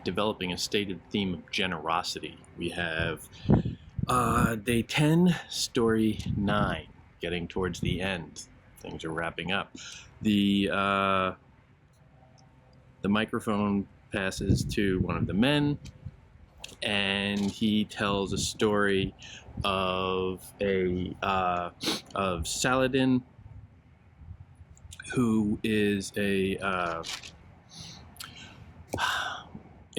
developing a stated theme of generosity. We have Day 10, Story 9, getting towards the end. Things are wrapping up. The microphone passes to one of the men, and he tells a story of Saladin, who is in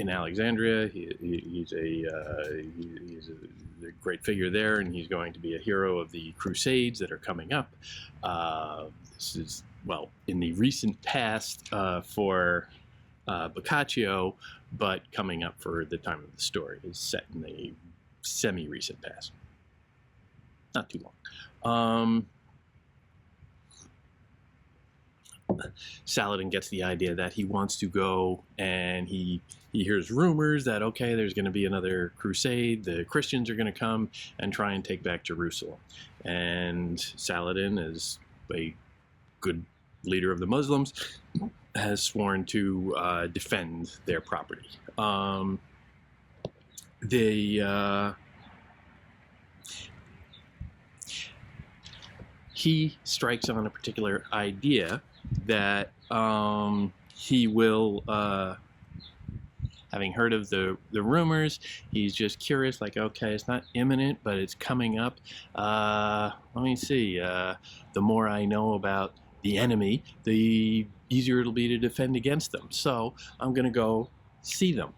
Alexandria. He's a great figure there, and he's going to be a hero of the Crusades that are coming up. This is, well, in the recent past for Boccaccio, but coming up for the time of the story. Is set in the semi-recent past. Not too long. Saladin gets the idea that he wants to go, and he hears rumors that, okay, there's going to be another crusade. The Christians are going to come and try and take back Jerusalem. And Saladin, as a good leader of the Muslims, has sworn to defend their property. He strikes on a particular idea that he will, having heard of the rumors, he's just curious, like, okay, it's not imminent, but it's coming up. Let me see. The more I know about the enemy, the easier it'll be to defend against them. So I'm going to go see them.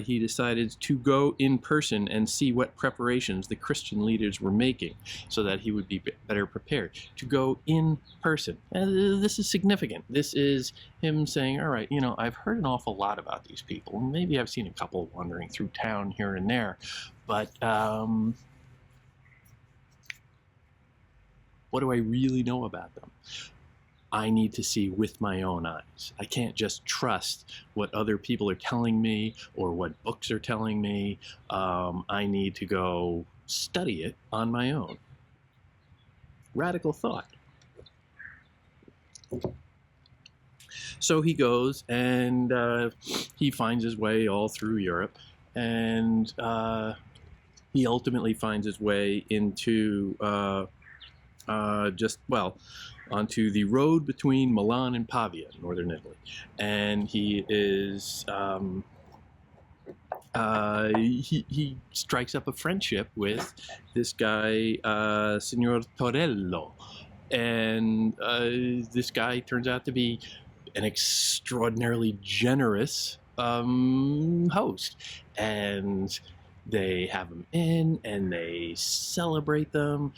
He decided to go in person and see what preparations the Christian leaders were making so that he would be better prepared. To go in person. And this is significant. This is him saying, all right, I've heard an awful lot about these people. Maybe I've seen a couple wandering through town here and there. But what do I really know about them? I need to see with my own eyes. I can't just trust what other people are telling me or what books are telling me. I need to go study it on my own. Radical thought. So he goes, and he finds his way all through Europe, and he ultimately finds his way into onto the road between Milan and Pavia, northern Italy. And he is, he strikes up a friendship with this guy, Signor Torello. And this guy turns out to be an extraordinarily generous host. And they have him in, and they celebrate them,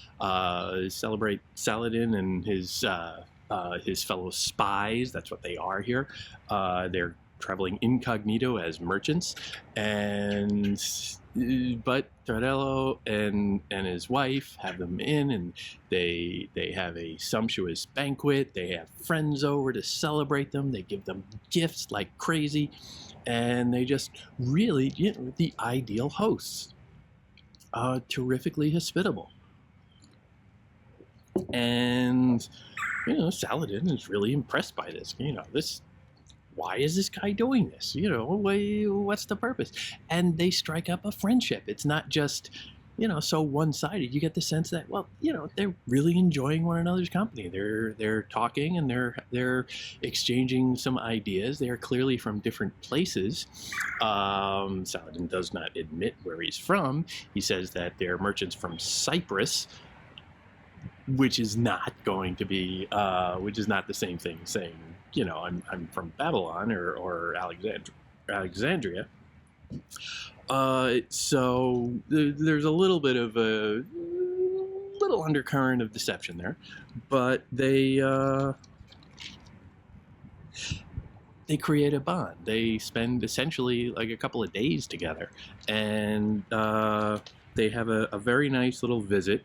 celebrate Saladin and his fellow spies. That's what they are here. They're traveling incognito as merchants, but Torello and his wife have them in, and they have a sumptuous banquet. They have friends over to celebrate them. They give them gifts like crazy. And they just really, the ideal hosts. Terrifically hospitable. And, Saladin is really impressed by this. Why is this guy doing this? What's the purpose? And they strike up a friendship. It's not just, so one-sided. You get the sense that, they're really enjoying one another's company. They're talking, and they're exchanging some ideas. They are clearly from different places. Saladin does not admit where he's from. He says that they're merchants from Cyprus, which is not going to be, which is not the same thing as saying, I'm from Babylon or Alexandria. So there's a little bit of a little undercurrent of deception there, but they create a bond. They spend essentially like a couple of days together, and they have a very nice little visit.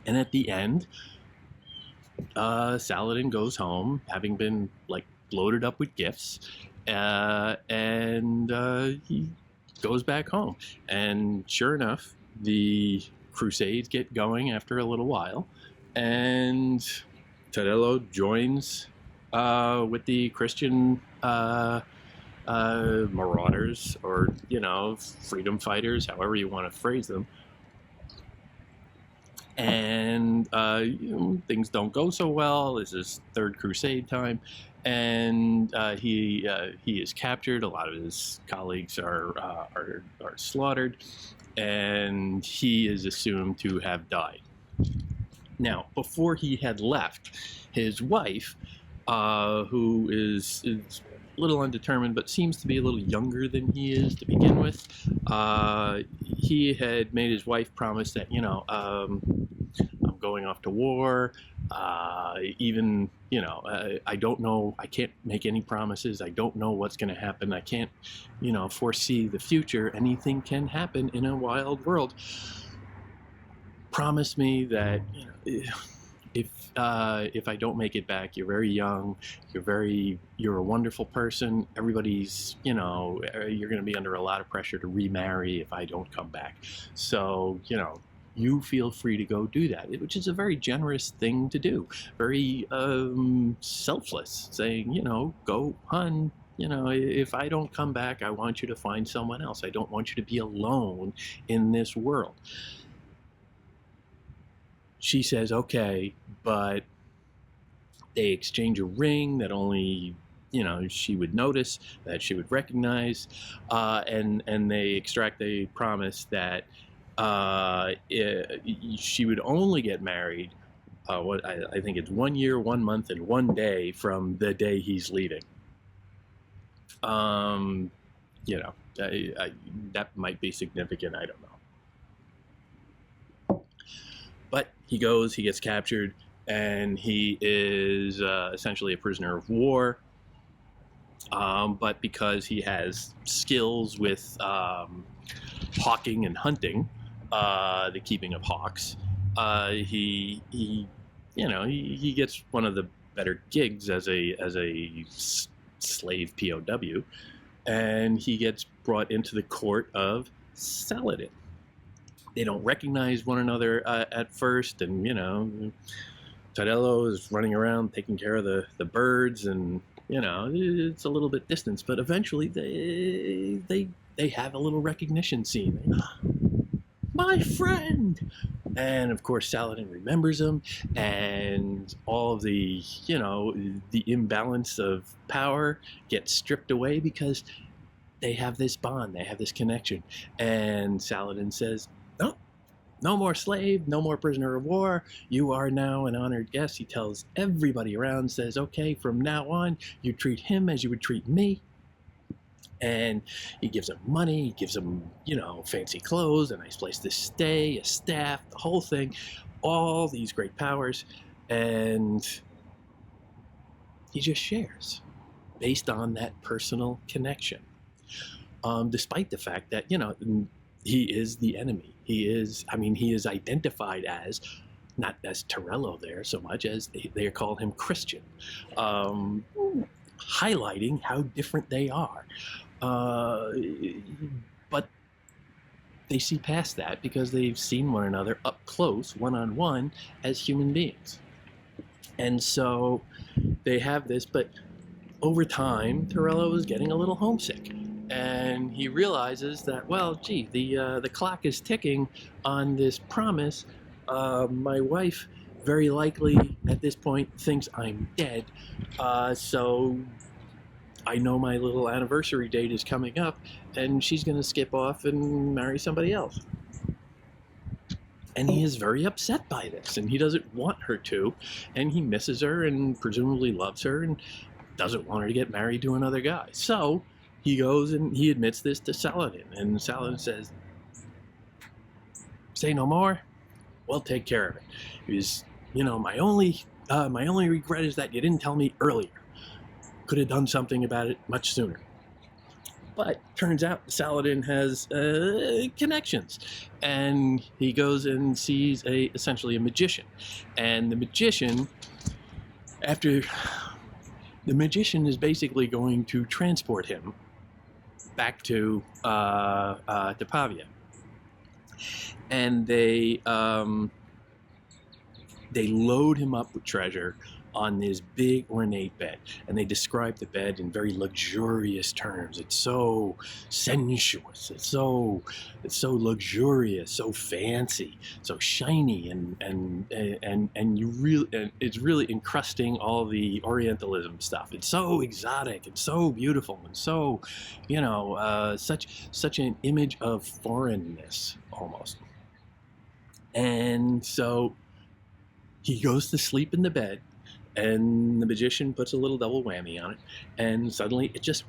And at the end, Saladin goes home, having been loaded up with gifts, and he goes back home. And sure enough, the Crusades get going after a little while, and Torello joins with the Christian marauders, or freedom fighters, however you want to phrase them. And things don't go so well. This is Third Crusade time, and he is captured. A lot of his colleagues are slaughtered, and he is assumed to have died. Now, before he had left, his wife, who is a little undetermined but seems to be a little younger than he is to begin with, he had made his wife promise that, I'm going off to war. I don't know. I can't make any promises. I don't know what's going to happen. I can't, foresee the future. Anything can happen in a wild world. Promise me that, if I don't make it back, you're very young, you're a wonderful person. Everybody's, you're going to be under a lot of pressure to remarry if I don't come back. So, you feel free to go do that, which is a very generous thing to do. Very selfless, saying, go, hun. If I don't come back, I want you to find someone else. I don't want you to be alone in this world. She says, okay, but they exchange a ring that only, she would notice, that she would recognize, and they extract a promise that she would only get married, I think it's 1 year, 1 month, and 1 day from the day he's leaving. That might be significant, I don't know. But he goes, he gets captured, and he is essentially a prisoner of war. But because he has skills with hawking and hunting, the keeping of hawks, he gets one of the better gigs as a slave POW, and he gets brought into the court of Saladin. They don't recognize one another at first, and Tyrello is running around taking care of the birds, and it's a little bit distant, but eventually they have a little recognition scene. My friend! And of course Saladin remembers him, and all of the the imbalance of power gets stripped away because they have this bond, they have this connection. And Saladin says, no more slave, no more prisoner of war. You are now an honored guest. He tells everybody around, says, okay, from now on, you treat him as you would treat me. And he gives him money, he gives him, fancy clothes, a nice place to stay, a staff, the whole thing, all these great powers. And he just shares based on that personal connection. Despite the fact that, he is the enemy. He is identified as, not as Tyrello there so much as they call him Christian, highlighting how different they are. But they see past that because they've seen one another up close, one-on-one, as human beings. And so they have this, but over time, Tyrello is getting a little homesick. And he realizes that, well, gee, the clock is ticking on this promise. My wife very likely at this point thinks I'm dead. So I know my little anniversary date is coming up, and she's going to skip off and marry somebody else. And he is very upset by this, and he doesn't want her to, and he misses her and presumably loves her and doesn't want her to get married to another guy. So he goes and he admits this to Saladin, and Saladin says, say no more, we'll take care of it. Because, my only regret is that you didn't tell me earlier. Could have done something about it much sooner. But turns out Saladin has connections, and he goes and sees essentially a magician. And the magician is basically going to transport him back to Pavia, and they load him up with treasure on this big ornate bed, and they describe the bed in very luxurious terms. It's so sensuous, it's so luxurious, so fancy, so shiny, and you really, and it's really encrusting all the Orientalism stuff. It's so exotic and so beautiful and so, such an image of foreignness almost. And so he goes to sleep in the bed, and the magician puts a little double whammy on it, and suddenly it just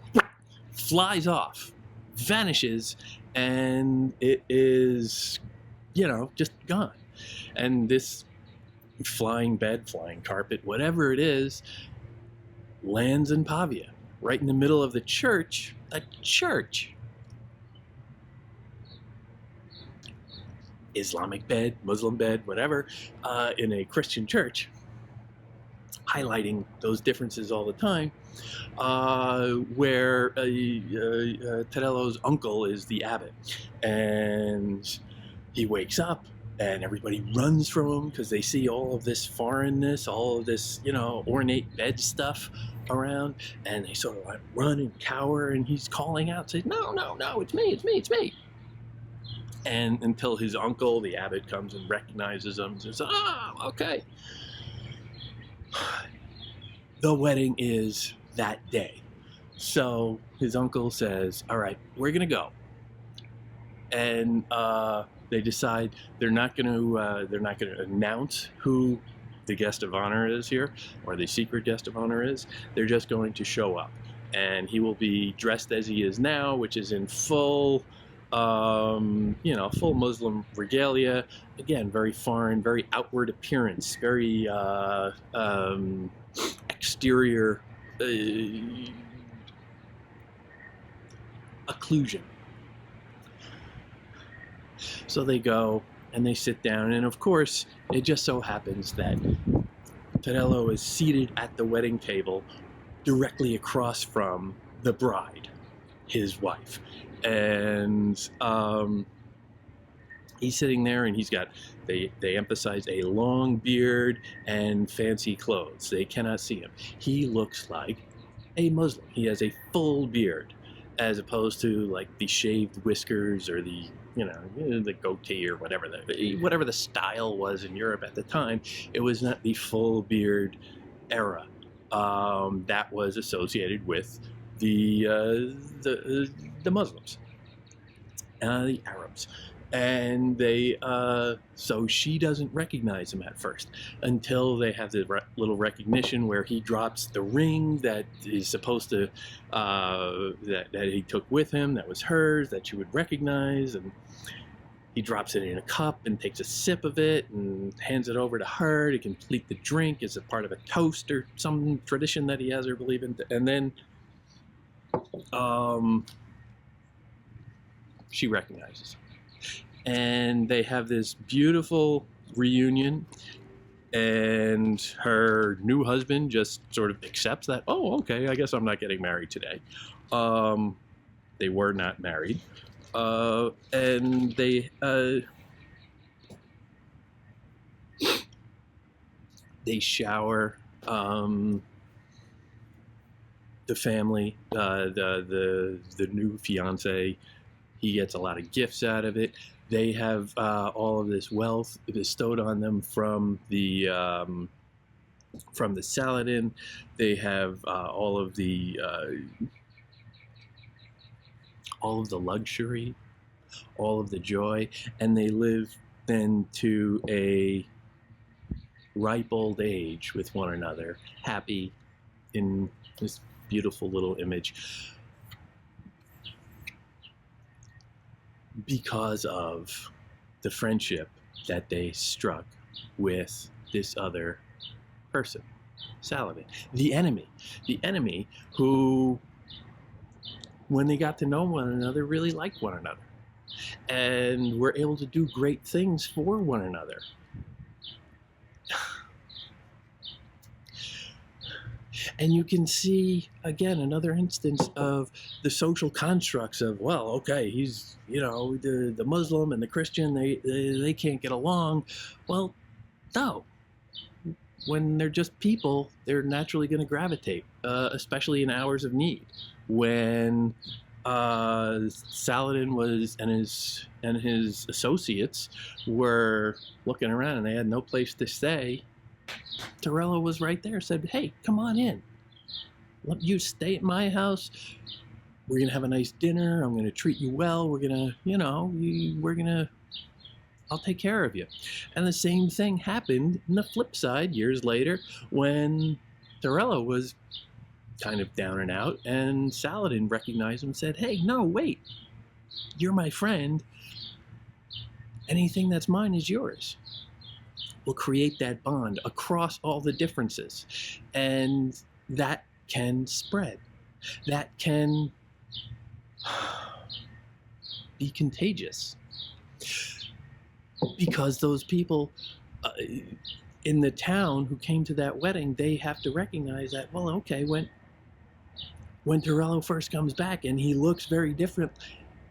flies off, vanishes, and it is, just gone. And this flying bed, flying carpet, whatever it is, lands in Pavia, right in the middle of the church, a church. Islamic bed, Muslim bed, whatever, in a Christian church, highlighting those differences all the time, where Terello's uncle is the abbot, and he wakes up, and everybody runs from him because they see all of this foreignness, all of this, ornate bed stuff around, and they sort of like run and cower, and he's calling out, saying, no, it's me. And until his uncle, the abbot, comes and recognizes him and says, okay. The wedding is that day. So his uncle says, all right, we're going to go. And they decide they're not going to announce who the guest of honor is here, or the secret guest of honor is. They're just going to show up. And he will be dressed as he is now, which is in full full Muslim regalia. Again, very foreign, very outward appearance, very exterior occlusion. So they go and they sit down, and of course, it just so happens that Terello is seated at the wedding table directly across from the bride, his wife. And he's sitting there, and he's got, they emphasize a long beard and fancy clothes. They cannot see him. He looks like a Muslim. He has a full beard, as opposed to like the shaved whiskers or the the goatee or whatever the style was in Europe at the time. It was not the full beard era that was associated with the Muslims, the Arabs. And they, so she doesn't recognize him at first until they have the little recognition where he drops the ring that is supposed to, that he took with him, that was hers, that she would recognize, and he drops it in a cup and takes a sip of it and hands it over to her to complete the drink as a part of a toast or some tradition that he has her believe in. And then, she recognizes him. And they have this beautiful reunion, and her new husband just sort of accepts that, oh, okay, I guess I'm not getting married today. They were not married. And they shower the family, the new fiance. He gets a lot of gifts out of it. They have all of this wealth bestowed on them from the Saladin. They have all of the luxury, all of the joy, and they live then to a ripe old age with one another, happy in this beautiful little image, because of the friendship that they struck with this other person, Saladin, the enemy who, when they got to know one another, really liked one another and were able to do great things for one another. And you can see, again, another instance of the social constructs of, well, okay, he's, the Muslim and the Christian, they can't get along. Well, no. when they're just people, they're naturally going to gravitate, especially in hours of need. When Saladin was and his associates were looking around and they had no place to stay, Torello was right there. Said, "Hey, come on in. Let you stay at my house. We're gonna have a nice dinner. I'm gonna treat you well. We're gonna, I'll take care of you." And the same thing happened on the flip side years later when Torello was kind of down and out, and Saladin recognized him and said, "Hey, no, wait. You're my friend. Anything that's mine is yours." We'll create that bond across all the differences. And that can spread. That can be contagious. Because those people in the town who came to that wedding, they have to recognize that, well, okay, when Torello first comes back and he looks very different,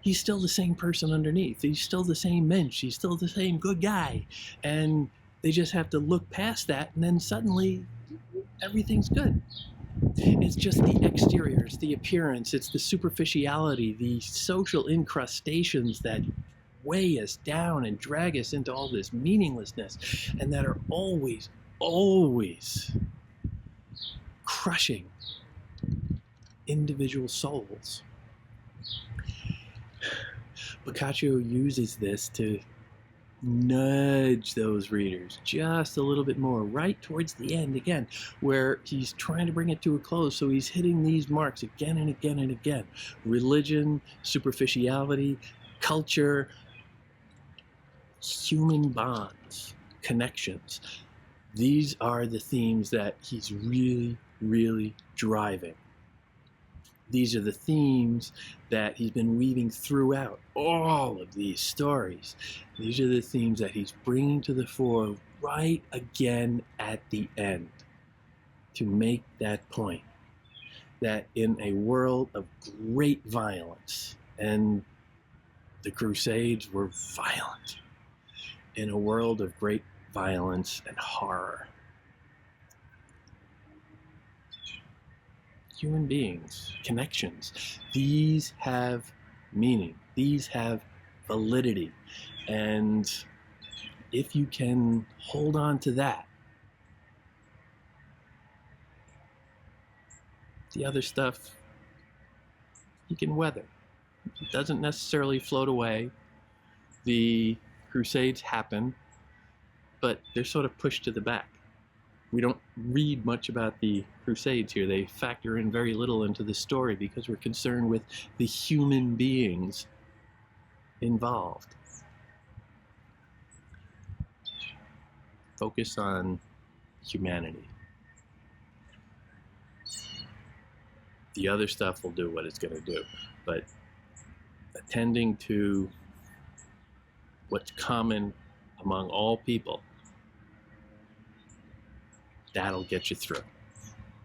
he's still the same person underneath. He's still the same mensch. He's still the same good guy. And they just have to look past that, and then suddenly everything's good. It's just the exterior, it's the appearance, it's the superficiality, the social incrustations that weigh us down and drag us into all this meaninglessness, and that are always, always crushing individual souls. Boccaccio uses this to nudge those readers just a little bit more right towards the end again, where he's trying to bring it to a close. So he's hitting these marks again and again and again: religion, superficiality, culture, human bonds, connections. These are the themes that he's really, really driving. These are the themes that he's been weaving throughout all of these stories. These are the themes that he's bringing to the fore right again at the end to make that point that in a world of great violence, and the Crusades were violent, in a world of great violence and horror, human beings, connections, these have meaning, these have validity. And if you can hold on to that, the other stuff you can weather. It doesn't necessarily float away. The Crusades happen, but they're sort of pushed to the back. We don't read much about the Crusades here. They factor in very little into the story because we're concerned with the human beings involved. Focus on humanity. The other stuff will do what it's going to do, but attending to what's common among all people, that'll get you through.